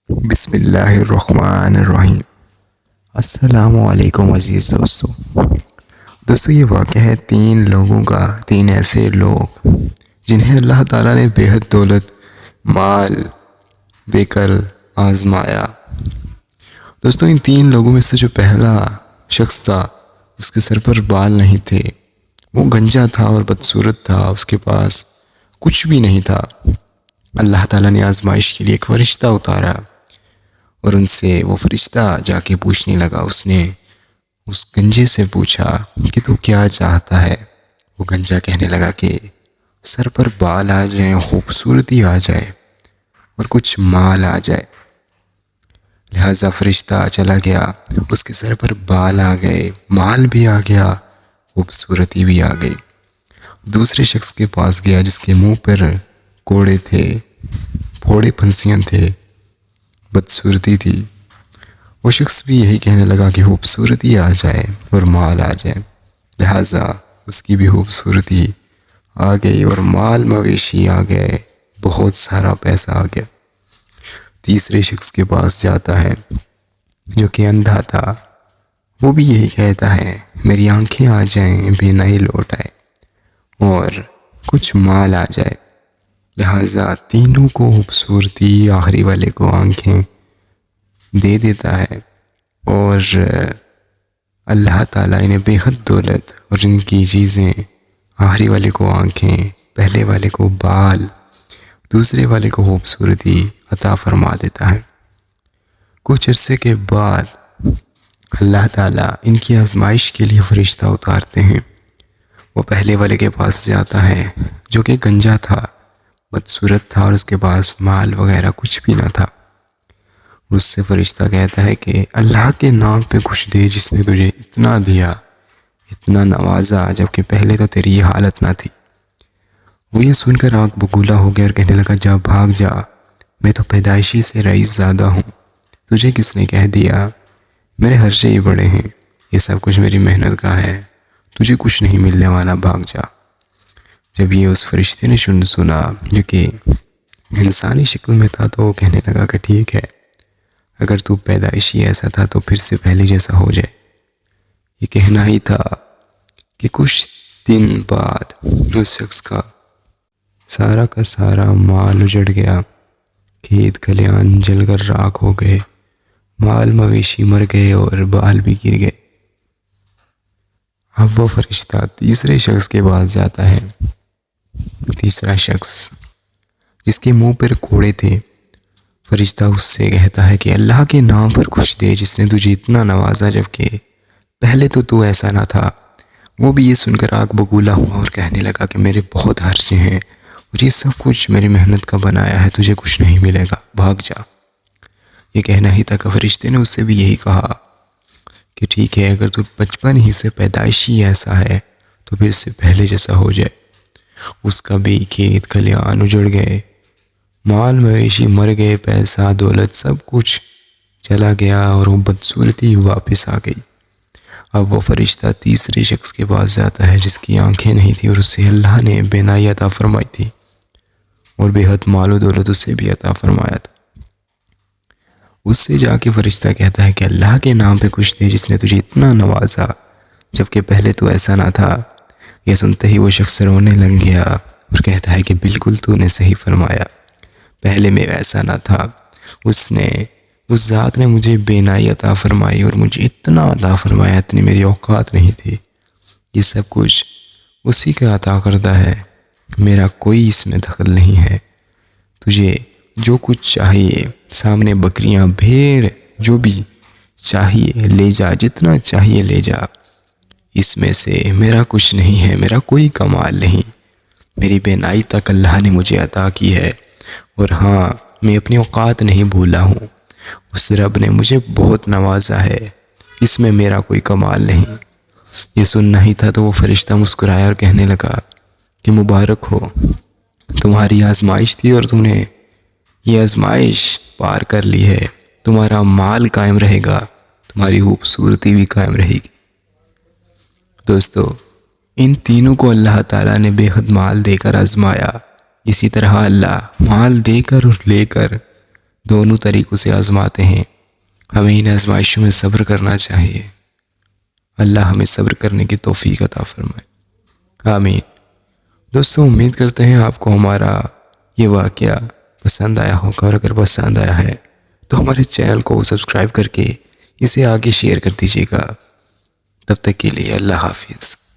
بسم اللہ الرحمن الرحیم۔ السلام علیکم عزیز دوستو، یہ واقعہ ہے تین لوگوں کا، تین ایسے لوگ جنہیں اللہ تعالیٰ نے بے حد دولت مال دے کر آزمایا۔ دوستو، ان تین لوگوں میں سے جو پہلا شخص تھا اس کے سر پر بال نہیں تھے، وہ گنجا تھا اور بدصورت تھا، اس کے پاس کچھ بھی نہیں تھا۔ اللہ تعالیٰ نے آزمائش کے لیے ایک فرشتہ اتارا اور ان سے وہ فرشتہ جا کے پوچھنے لگا، اس نے اس گنجے سے پوچھا کہ تو کیا چاہتا ہے؟ وہ گنجا کہنے لگا کہ سر پر بال آ جائیں، خوبصورتی آ جائے اور کچھ مال آ جائے۔ لہٰذا فرشتہ چلا گیا، اس کے سر پر بال آ گئے، مال بھی آ گیا، خوبصورتی بھی آ گئی۔ دوسرے شخص کے پاس گیا جس کے منہ پر کوڑے تھے، پھوڑے پھنسیاں تھے، بدصورتی تھی۔ وہ شخص بھی یہی کہنے لگا کہ خوبصورتی آ جائے اور مال آ جائے، لہٰذا اس کی بھی خوبصورتی آ گئی اور مال مویشی آ گئے، بہت سارا پیسہ آ گیا۔ تیسرے شخص کے پاس جاتا ہے جو کہ اندھا تھا، وہ بھی یہی کہتا ہے میری آنکھیں آ جائیں، بینائی لوٹ آئے اور کچھ مال آ جائے، لہٰذا تینوں کو خوبصورتی، آخری والے کو آنکھیں دے دیتا ہے اور اللہ تعالیٰ انہیں بے حد دولت اور ان کی چیزیں، آخری والے کو آنکھیں، پہلے والے کو بال، دوسرے والے کو خوبصورتی عطا فرما دیتا ہے۔ کچھ عرصے کے بعد اللہ تعالیٰ ان کی آزمائش کے لیے فرشتہ اتارتے ہیں۔ وہ پہلے والے کے پاس جاتا ہے جو کہ گنجا تھا، بدصورت تھا اور اس کے پاس مال وغیرہ کچھ بھی نہ تھا۔ اس سے فرشتہ کہتا ہے کہ اللہ کے نام پہ کچھ دے جس نے تجھے اتنا دیا، اتنا نوازا، جبکہ پہلے تو تیری یہ حالت نہ تھی۔ وہ یہ سن کر آنکھ بگولا ہو گیا اور کہنے لگا جا، بھاگ جا، میں تو پیدائشی سے رئیس زادہ ہوں، تجھے کس نے کہہ دیا؟ میرے خرچے ہی بڑے ہیں، یہ سب کچھ میری محنت کا ہے، تجھے کچھ نہیں ملنے والا، بھاگ جا۔ جب یہ اس فرشتے نے سنا جو کہ انسانی شکل میں تھا تو وہ کہنے لگا کہ ٹھیک ہے، اگر تو پیدائشی ایسا تھا تو پھر سے پہلے جیسا ہو جائے۔ یہ کہنا ہی تھا کہ کچھ دن بعد اس شخص کا سارا مال اجڑ گیا، کھیت کھلیان جل کر راکھ ہو گئے، مال مویشی مر گئے اور بال بھی گر گئے۔ اب وہ فرشتہ تیسرے شخص کے پاس جاتا ہے، تیسرا شخص جس کے منہ پر کوڑے تھے۔ فرشتہ اس سے کہتا ہے کہ اللہ کے نام پر کچھ دے جس نے تجھے اتنا نوازا، جبکہ پہلے تو ایسا نہ تھا۔ وہ بھی یہ سن کر آنکھ بگولا ہوا اور کہنے لگا کہ میرے بہت خرچے ہیں اور یہ سب کچھ میری محنت کا بنایا ہے، تجھے کچھ نہیں ملے گا، بھاگ جا۔ یہ کہنا ہی تھا کہ فرشتے نے اس سے بھی یہی کہا کہ ٹھیک ہے، اگر تو بچپن ہی سے پیدائشی ایسا ہے تو پھر سے پہلے جیسا ہو جائے۔ اس کا بھی کھیت کھلیان اجڑ گئے، مال مویشی مر گئے، پیسہ دولت سب کچھ چلا گیا اور وہ بدصورتی واپس آ گئی۔ اب وہ فرشتہ تیسرے شخص کے پاس جاتا ہے جس کی آنکھیں نہیں تھی اور اسے اللہ نے بینائی عطا فرمائی تھی اور بے حد مال و دولت اسے بھی عطا فرمایا تھا۔ اس سے جا کے فرشتہ کہتا ہے کہ اللہ کے نام پہ کچھ دے جس نے تجھے اتنا نوازا، جبکہ پہلے تو ایسا نہ تھا۔ یہ سنتے ہی وہ شخص رونے لگ گیا اور کہتا ہے کہ بالکل تو نے صحیح فرمایا، پہلے میں ایسا نہ تھا، اس ذات نے مجھے بینائی عطا فرمائی اور مجھے اتنا عطا فرمایا، اتنی میری اوقات نہیں تھی، یہ سب کچھ اسی کا عطا کردہ ہے، میرا کوئی اس میں دخل نہیں ہے۔ تجھے جو کچھ چاہیے، سامنے بکریاں، بھیڑ، جو بھی چاہیے لے جا، جتنا چاہیے لے جا، اس میں سے میرا کچھ نہیں ہے، میرا کوئی کمال نہیں، میری بینائی تک اللہ نے مجھے عطا کی ہے، اور ہاں میں اپنی اوقات نہیں بھولا ہوں، اس رب نے مجھے بہت نوازا ہے، اس میں میرا کوئی کمال نہیں۔ یہ سننا ہی تھا تو وہ فرشتہ مسکرایا اور کہنے لگا کہ مبارک ہو، تمہاری آزمائش تھی اور تم نے یہ آزمائش پار کر لی ہے، تمہارا مال قائم رہے گا، تمہاری خوبصورتی بھی قائم رہے گی۔ دوستو، ان تینوں کو اللہ تعالیٰ نے بے حد مال دے کر آزمایا، اسی طرح اللہ مال دے کر اور لے کر دونوں طریقوں سے آزماتے ہیں۔ ہمیں ان آزمائشوں میں صبر کرنا چاہیے۔ اللہ ہمیں صبر کرنے کی توفیق عطا فرمائے، آمین۔ دوستو، امید کرتے ہیں آپ کو ہمارا یہ واقعہ پسند آیا ہوگا، اور اگر پسند آیا ہے تو ہمارے چینل کو سبسکرائب کر کے اسے آگے شیئر کر دیجیے گا۔ تب تک کے لیے اللہ حافظ۔